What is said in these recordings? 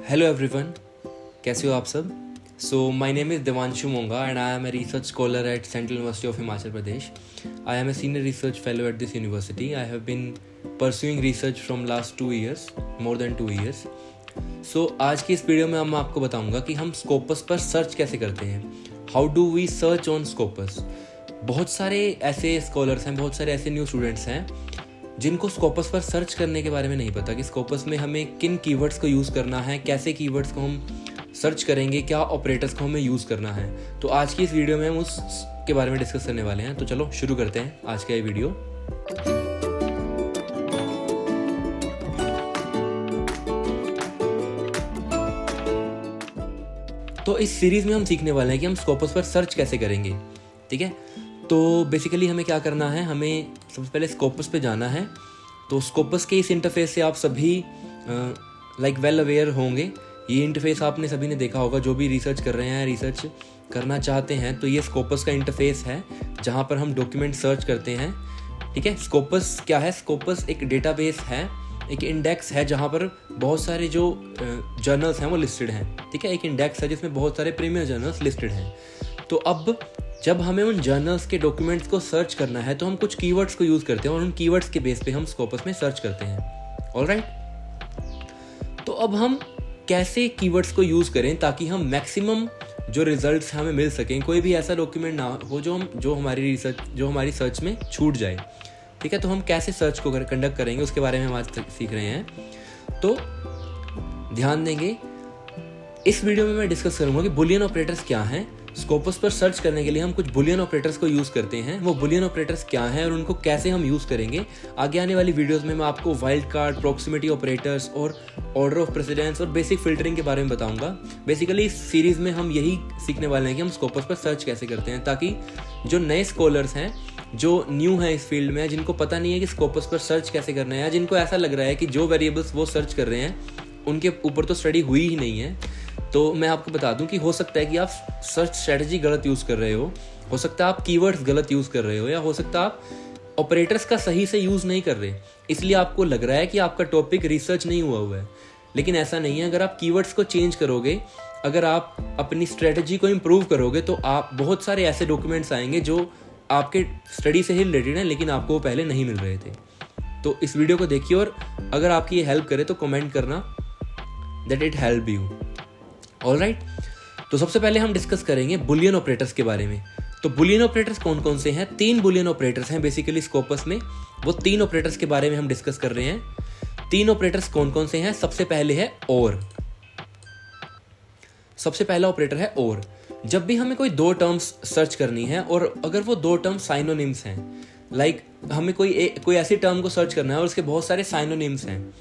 Hello everyone, कैसे हो आप सब। So my name is Devanshu Monga and I am a research scholar at central university of Himachal Pradesh. I am a senior research fellow at this university. I have been pursuing research from last 2 years, more than 2 years. So आज की इस video में मैं आपको बताऊंगा कि हम Scopus पर सर्च कैसे करते हैं. How do we search on Scopus. बहुत सारे ऐसे स्कॉलर्स हैं, बहुत सारे ऐसे न्यू स्टूडेंट्स हैं जिनको स्कोपस पर सर्च करने के बारे में नहीं पता कि स्कोपस में हमें किन कीवर्ड्स को यूज़ करना है, कैसे कीवर्ड्स को हम सर्च करेंगे, क्या ऑपरेटर्स को हमें यूज़ करना है. तो आज की इस वीडियो में हम उस के बारे में डिस्कस करने वाले हैं. तो चलो शुरू करते हैं आज का ये वीडियो. तो इस सीरीज़ में हम सीखने वाले हैं कि हम स्कोपस पर सर्च कैसे करेंगे. ठीक है, तो बेसिकली हमें क्या करना है, हमें सबसे पहले स्कोपस पे जाना है. तो स्कोपस के इस इंटरफेस से आप सभी वेल अवेयर होंगे. ये इंटरफेस आपने सभी ने देखा होगा, जो भी रिसर्च कर रहे हैं, रिसर्च करना चाहते हैं. तो ये स्कोपस का इंटरफेस है जहाँ पर हम डॉक्यूमेंट सर्च करते हैं. ठीक है, स्कोपस क्या है. स्कोपस एक डेटाबेस है, एक इंडेक्स है जहाँ पर बहुत सारे जो जर्नल्स हैं वो लिस्टेड हैं. ठीक है, एक इंडेक्स है जिसमें बहुत सारे प्रीमियर जर्नल्स लिस्टेड हैं. तो अब जब हमें उन जर्नल्स के डॉक्यूमेंट्स को सर्च करना है तो हम कुछ कीवर्ड्स को यूज़ करते हैं और उन कीवर्ड्स के बेस पे हम स्कोपस में सर्च करते हैं. ऑलराइट, तो अब हम कैसे कीवर्ड्स को यूज़ करें ताकि हम मैक्सिमम जो रिजल्ट्स हमें मिल सकें, कोई भी ऐसा डॉक्यूमेंट ना हो जो हमारी सर्च में छूट जाए. ठीक है, तो हम कैसे सर्च को कंडक्ट करेंगे उसके बारे में हम आज सीख रहे हैं. तो ध्यान देंगे, इस वीडियो में मैं डिस्कस करूंगा कि बुलियन ऑपरेटर्स क्या हैं. स्कोपस पर सर्च करने के लिए हम कुछ बुलियन ऑपरेटर्स को यूज़ करते हैं. वो बुलियन ऑपरेटर्स क्या हैं और उनको कैसे हम यूज़ करेंगे. आगे आने वाली वीडियोस में मैं आपको वाइल्ड कार्ड, प्रॉक्सिमिटी ऑपरेटर्स और ऑर्डर ऑफ प्रेसिडेंस और बेसिक फिल्टरिंग के बारे में बताऊंगा. बेसिकली इस सीरीज़ में हम यही सीखने वाले हैं कि हम स्कोपस पर सर्च कैसे करते हैं, ताकि जो नए स्कॉलर्स हैं, जो न्यू हैं इस फील्ड में, जिनको पता नहीं है कि स्कोपस पर सर्च कैसे करना है, या जिनको ऐसा लग रहा है कि जो वेरिएबल्स वो सर्च कर रहे हैं उनके ऊपर तो स्टडी हुई ही नहीं है, तो मैं आपको बता दूं कि हो सकता है कि आप सर्च स्ट्रेटजी गलत यूज़ कर रहे हो सकता है आप कीवर्ड्स गलत यूज़ कर रहे हो, या हो सकता है आप ऑपरेटर्स का सही से यूज़ नहीं कर रहे, इसलिए आपको लग रहा है कि आपका टॉपिक रिसर्च नहीं हुआ है. लेकिन ऐसा नहीं है. अगर आप कीवर्ड्स को चेंज करोगे, अगर आप अपनी स्ट्रेटजी को इम्प्रूव करोगे, तो आप बहुत सारे ऐसे डॉक्यूमेंट्स आएंगे जो आपके स्टडी से ही रिलेटेड हैं लेकिन आपको वो पहले नहीं मिल रहे थे. तो इस वीडियो को देखिए और अगर आपकी ये हेल्प करे तो कमेंट करना that it help you. Alright, तो सबसे पहले हम डिस्कस करेंगे बुलियन ऑपरेटर्स के बारे में. तो बुलियन ऑपरेटर्स कौन कौन से हैं. 3 बुलियन ऑपरेटर्स हैं बेसिकली स्कोपस में. वो 3 ऑपरेटर्स के बारे में हम डिस्कस कर रहे हैं. 3 ऑपरेटर्स कौन कौन से हैं. सबसे पहले है और. सबसे पहला ऑपरेटर है और. जब भी हमें कोई 2 टर्म्स सर्च करनी है और अगर वो 2 टर्म्स साइनोनिम्स हैं, हमें कोई ऐसी टर्म को सर्च करना है और उसके बहुत सारे साइनोनिम्स हैं,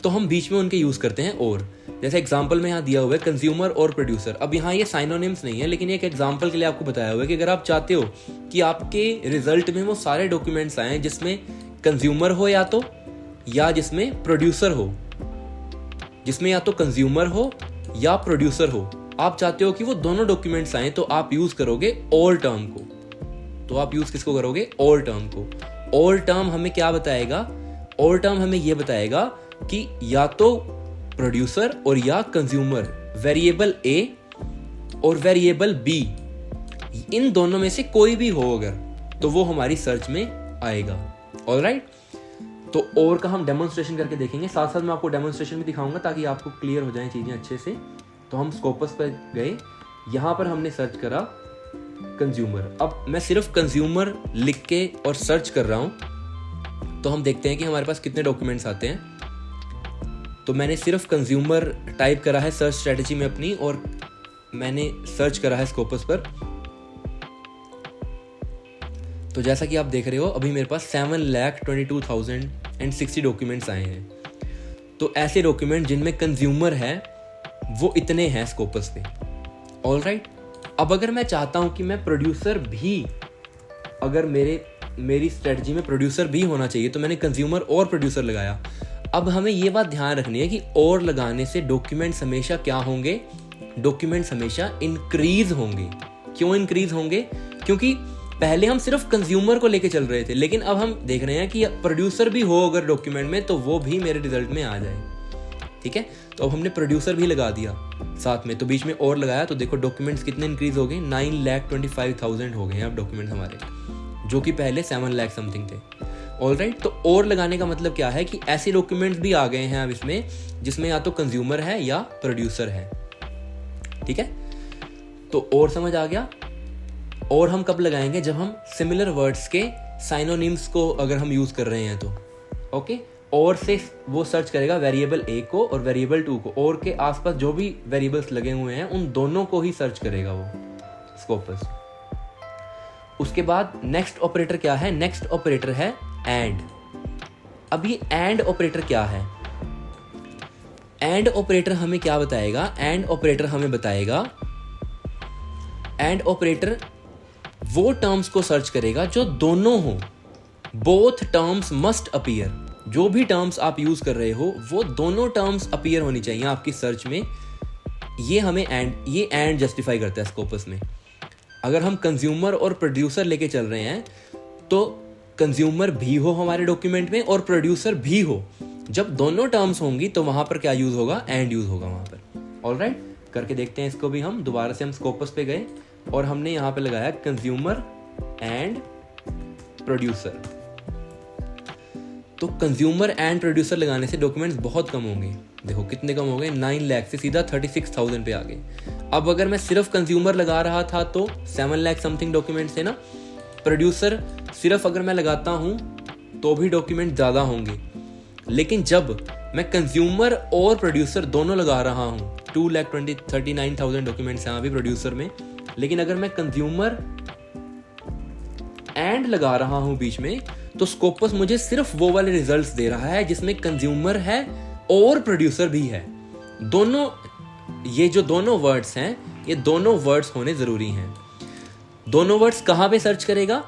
तो हम बीच में उनके यूज़ करते हैं और. जैसे एग्जांपल में यहाँ दिया हुआ है कंज्यूमर और प्रोड्यूसर. अब यहाँ ये साइनोनिम्स नहीं है, लेकिन एक एग्जांपल के लिए आपको बताया हुआ है कि अगर आप चाहते हो कि आपके रिजल्ट में वो सारे डॉक्यूमेंट्स आए जिसमें कंज्यूमर हो या जिसमें प्रोड्यूसर हो, जिसमें या तो कंज्यूमर हो या प्रोड्यूसर हो, आप चाहते हो कि वो दोनों डॉक्यूमेंट्स आए, तो आप यूज करोगे और टर्म को. तो आप यूज किसको करोगे. और टर्म को. और टर्म हमें क्या बताएगा. और टर्म हमें ये बताएगा कि या तो प्रोड्यूसर और या कंज्यूमर, वेरिएबल ए और वेरिएबल बी, इन दोनों में से कोई भी हो अगर, तो वो हमारी सर्च में आएगा. ऑलराइट, तो और का हम डेमोन्स्ट्रेशन करके देखेंगे. साथ साथ मैं आपको डेमोन्स्ट्रेशन भी दिखाऊंगा ताकि आपको क्लियर हो जाए चीजें अच्छे से. तो हम स्कोपस पर गए, यहां पर हमने सर्च करा कंज्यूमर. अब मैं सिर्फ कंज्यूमर लिख के और सर्च कर रहा हूं, तो हम देखते हैं कि हमारे पास कितने डॉक्यूमेंट्स आते हैं. तो मैंने सिर्फ कंज्यूमर टाइप करा है सर्च स्ट्रेटजी में अपनी, और मैंने सर्च करा है स्कोपस पर. तो जैसा कि आप देख रहे हो, अभी मेरे पास 7,22,060 डॉक्यूमेंट्स आए हैं. तो ऐसे डॉक्यूमेंट जिनमें कंज्यूमर है वो इतने हैं स्कोपस पे. ऑलराइट, अब अगर मैं चाहता हूं कि मैं प्रोड्यूसर भी, अगर मेरी स्ट्रेटजी में प्रोड्यूसर भी होना चाहिए, तो मैंने कंज्यूमर और प्रोड्यूसर लगाया. अब हमें ये बात ध्यान रखनी है कि और लगाने से डॉक्यूमेंट्स हमेशा क्या होंगे. डॉक्यूमेंट्स हमेशा इंक्रीज होंगे. क्यों इंक्रीज होंगे. क्योंकि पहले हम सिर्फ कंज्यूमर को लेके चल रहे थे, लेकिन अब हम देख रहे हैं कि प्रोड्यूसर भी हो अगर डॉक्यूमेंट में, तो वो भी मेरे रिजल्ट में आ जाए. ठीक है। तो अब हमने प्रोड्यूसर भी लगा दिया साथ में, तो बीच में और लगाया, तो देखो डॉक्यूमेंट्स कितने इंक्रीज हो गए, 9,25,000 हो गए हैं अब डॉक्यूमेंट्स हमारे, जो कि पहले 7 लाख समथिंग थे। ऑलराइट, तो और लगाने का मतलब क्या है कि ऐसे डॉक्यूमेंट्स भी आ गए हैं अब इसमें जिसमें या तो कंज्यूमर है या प्रोड्यूसर है, ठीक है। तो और समझ आ गया। और हम कब लगाएंगे, जब हम सिमिलर वर्ड्स के साइनोनिम्स को अगर हम यूज कर रहे हैं तो, ओके। और से वो सर्च करेगा वेरिएबल ए को और वेरिएबल 2 को, और के आसपास जो भी वेरिएबल्स लगे हुए हैं उन दोनों को ही सर्च करेगा वो स्कोपस। उसके बाद नेक्स्ट ऑपरेटर क्या है, नेक्स्ट ऑपरेटर है एंड। अब ये एंड ऑपरेटर क्या है, एंड ऑपरेटर हमें क्या बताएगा, एंड ऑपरेटर हमें बताएगा, एंड ऑपरेटर वो टर्म्स को सर्च करेगा जो दोनों हो, बोथ टर्म्स मस्ट अपीयर। जो भी टर्म्स आप यूज कर रहे हो वो दोनों टर्म्स अपीयर होनी चाहिए आपकी सर्च में। ये हमें ये एंड जस्टिफाई करता है स्कोपस में। अगर हम कंज्यूमर और प्रोड्यूसर लेके चल रहे हैं तो कंज्यूमर भी हो हमारे डॉक्यूमेंट में और प्रोड्यूसर भी हो। जब दोनों टर्म्स होंगी तो वहां पर क्या यूज होगा, एंड यूज होगा वहां पर। ऑलराइट, करके देखते हैं इसको भी हम। दोबारा से हम स्कोपस पे गए और हमने यहाँ पे लगाया कंज्यूमर एंड प्रोड्यूसर। तो कंज्यूमर एंड प्रोड्यूसर लगाने से डॉक्यूमेंट्स बहुत कम होंगे। देखो कितने कम हो गए, 9 लाख से सीधा 36,000 पे आ गए। अब अगर मैं सिर्फ कंज्यूमर लगा रहा था तो 7 लाख समथिंग डॉक्यूमेंट्स है ना। प्रोड्यूसर सिर्फ अगर मैं लगाता हूं तो भी डॉक्यूमेंट ज्यादा होंगे, लेकिन जब मैं कंज्यूमर और प्रोड्यूसर दोनों लगा रहा हूं, 2,39,000 डॉक्यूमेंट्स हैं अभी प्रोड्यूसर में, लेकिन अगर मैं कंज्यूमर एंड लगा रहा हूं बीच में, तो स्कोपस मुझे सिर्फ वो वाले रिजल्ट्स दे रहा है जिसमें कंज्यूमर है और प्रोड्यूसर भी है। दोनों, ये जो दोनों वर्ड्स हैं, ये दोनों वर्ड्स होने जरूरी हैं। दोनों वर्ड्स कहां पे सर्च करेगा,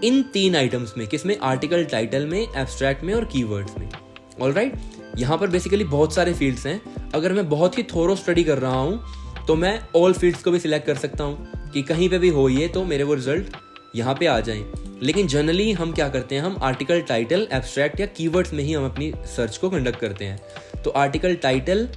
इन 3 आइटम्स में। किसमें, आर्टिकल टाइटल में, एब्स्ट्रैक्ट में और कीवर्ड्स में। ऑलराइट, यहां पर बेसिकली बहुत सारे फील्ड्स हैं। अगर मैं बहुत ही थोरो स्टडी कर रहा हूं तो मैं ऑल फील्ड्स को भी सिलेक्ट कर सकता हूं कि कहीं पे भी हो ये तो मेरे वो रिजल्ट यहाँ पे आ जाएं। लेकिन जनरली हम क्या करते हैं, हम आर्टिकल टाइटल, एब्स्ट्रैक्ट या कीवर्ड्स में ही हम अपनी सर्च को कंडक्ट करते हैं। तो आर्टिकल टाइटल,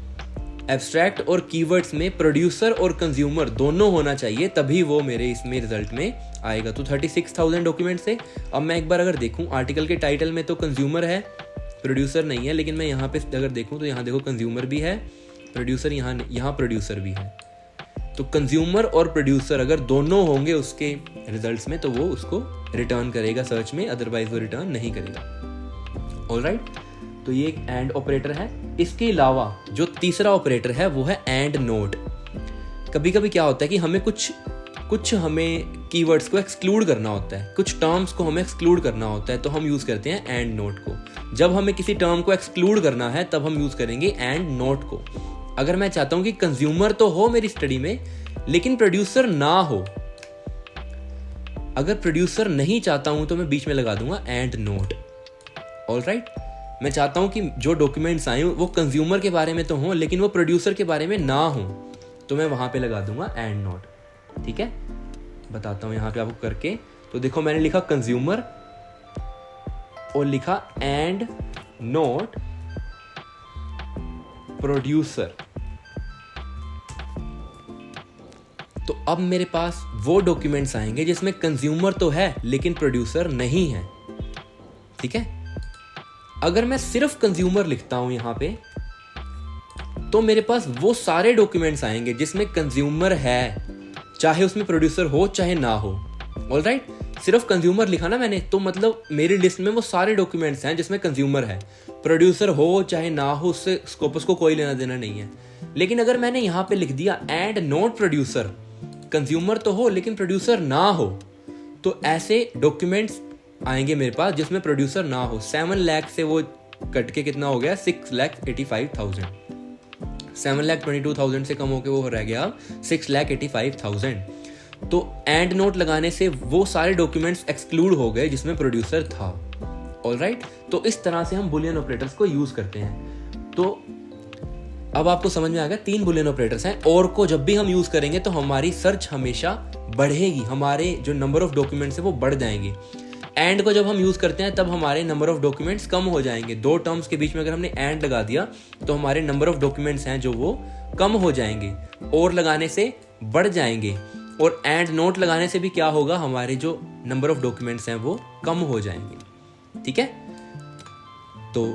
एब्स्ट्रैक्ट और कीवर्ड्स में प्रोड्यूसर और कंज्यूमर दोनों होना चाहिए, तभी वो मेरे इसमें रिजल्ट में आएगा। तो 36,000 डॉक्यूमेंट से अब मैं एक बार अगर देखूं, आर्टिकल के टाइटल में तो कंज्यूमर है, प्रोड्यूसर नहीं है, लेकिन मैं यहाँ पे अगर देखूं तो यहाँ देखो कंज्यूमर भी है, प्रोड्यूसर यहाँ प्रोड्यूसर भी है। तो कंज्यूमर और प्रोड्यूसर अगर दोनों होंगे उसके रिजल्ट्स में तो वो उसको रिटर्न करेगा सर्च में, अदरवाइज वो रिटर्न नहीं करेगा। ऑलराइट, तो ये एक एंड ऑपरेटर है। इसके अलावा जो तीसरा ऑपरेटर है वो है एंड नोट। कभी कभी क्या होता है कि हमें कुछ हमें कीवर्ड्स को एक्सक्लूड करना होता है, कुछ टर्म्स को हमें एक्सक्लूड करना होता है, तो हम यूज करते हैं एंड नोट को। जब हमें किसी टर्म को एक्सक्लूड करना है तब हम यूज करेंगे एंड नोट को। अगर मैं चाहता हूं कि कंज्यूमर तो हो मेरी स्टडी में लेकिन प्रोड्यूसर ना हो, अगर प्रोड्यूसर नहीं चाहता हूं तो मैं बीच में लगा दूंगा एंड नोट। ऑलराइट, मैं चाहता हूं कि जो डॉक्यूमेंट्स आए वो कंज्यूमर के बारे में तो हों लेकिन वो प्रोड्यूसर के बारे में ना हो, तो मैं वहां पे लगा दूंगा एंड नोट। ठीक है, बताता हूं यहां पे आपको करके। तो देखो मैंने लिखा कंज्यूमर और लिखा एंड नोट प्रोड्यूसर। तो अब मेरे पास वो डॉक्यूमेंट्स आएंगे जिसमें कंज्यूमर तो है लेकिन प्रोड्यूसर नहीं है। ठीक है, अगर मैं सिर्फ कंज्यूमर लिखता हूं यहां पे तो मेरे पास वो सारे डॉक्यूमेंट्स आएंगे जिसमें कंज्यूमर है, चाहे उसमें प्रोड्यूसर हो चाहे ना हो। ऑलराइट, सिर्फ कंज्यूमर लिखा ना मैंने तो मतलब मेरी लिस्ट में वो सारे डॉक्यूमेंट्स हैं जिसमें कंज्यूमर है, प्रोड्यूसर हो चाहे ना हो उससे स्कोपस को कोई लेना देना नहीं है। लेकिन अगर मैंने यहां पे लिख दिया एंड नोट प्रोड्यूसर, कंज्यूमर तो हो लेकिन प्रोड्यूसर ना हो, तो ऐसे डॉक्यूमेंट्स आएंगे मेरे पास जिसमें प्रोड्यूसर ना हो। 7 लाख से वो कट के कितना हो गया, 6,85,000। 7,22,000 से कम होके वो रह गया 6,85,000। तो एंड नोट लगाने से वो सारे डॉक्यूमेंट्स एक्सक्लूड हो गए जिसमें प्रोड्यूसर था। ऑलराइट, तो इस तरह से हम बुलियन ऑपरेटर्स को यूज करते हैं। तो अब आपको समझ में आ गया 3 बुलियन ऑपरेटर्स हैं, और को जब भी हम यूज करेंगे तो हमारी सर्च हमेशा बढ़ेगी, हमारे जो नंबर ऑफ डॉक्यूमेंट्स है वो बढ़ जाएंगे। एंड को जब हम यूज़ करते हैं तब हमारे नंबर ऑफ डॉक्यूमेंट्स कम हो जाएंगे। दो टर्म्स के बीच में अगर हमने एंड लगा दिया तो हमारे नंबर ऑफ डॉक्यूमेंट्स हैं जो वो कम हो जाएंगे, और लगाने से बढ़ जाएंगे, और एंड नोट लगाने से भी क्या होगा, हमारे जो नंबर ऑफ डॉक्यूमेंट्स हैं वो कम हो जाएंगे। ठीक है, तो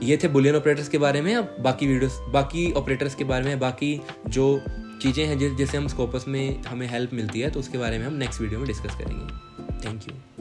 ये थे बुलियन ऑपरेटर्स के बारे में। अब बाकी ऑपरेटर्स के बारे में, बाकी जो चीज़ें हैं जैसे हम स्कोपस में हमें हेल्प मिलती है, तो उसके बारे में हम नेक्स्ट वीडियो में डिस्कस करेंगे। Thank you.